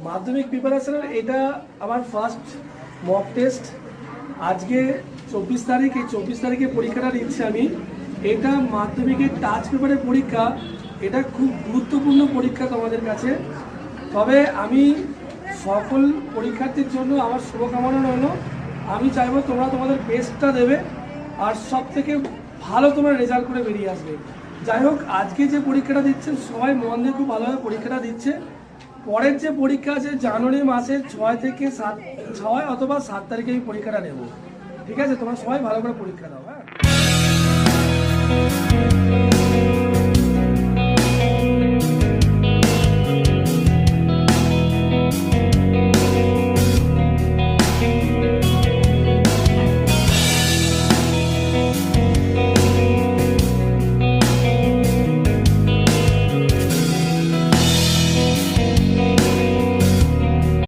মাধ্যমিক প্রিপারেশনের এটা আমার ফার্স্ট মক টেস্ট। আজকে 24 তারিখ, এই 24 তারিখে পরীক্ষাটা দিচ্ছি আমি। এটা মাধ্যমিকের টাচ পেপারের পরীক্ষা, এটা খুব গুরুত্বপূর্ণ পরীক্ষা তোমাদের কাছে। তবে আমি সকল পরীক্ষার্থীর জন্য আমার শুভকামনা রইল। আমি চাইবো তোমরা তোমাদের বেস্টটা দেবে আর সব থেকে ভালো তোমরা রেজাল্ট করে বেরিয়ে আসবে। যাই হোক, আজকে যে পরীক্ষাটা দিচ্ছেন সবাই মন দিয়ে খুব ভালোভাবে পরীক্ষাটা দিচ্ছে। পরের যে পরীক্ষা আছে জানুয়ারি মাসের 6 অথবা 7 তারিখে আমি পরীক্ষাটা নেব। ঠিক আছে, তোমরা সবাই ভালো করে পরীক্ষা দাও। হ্যাঁ।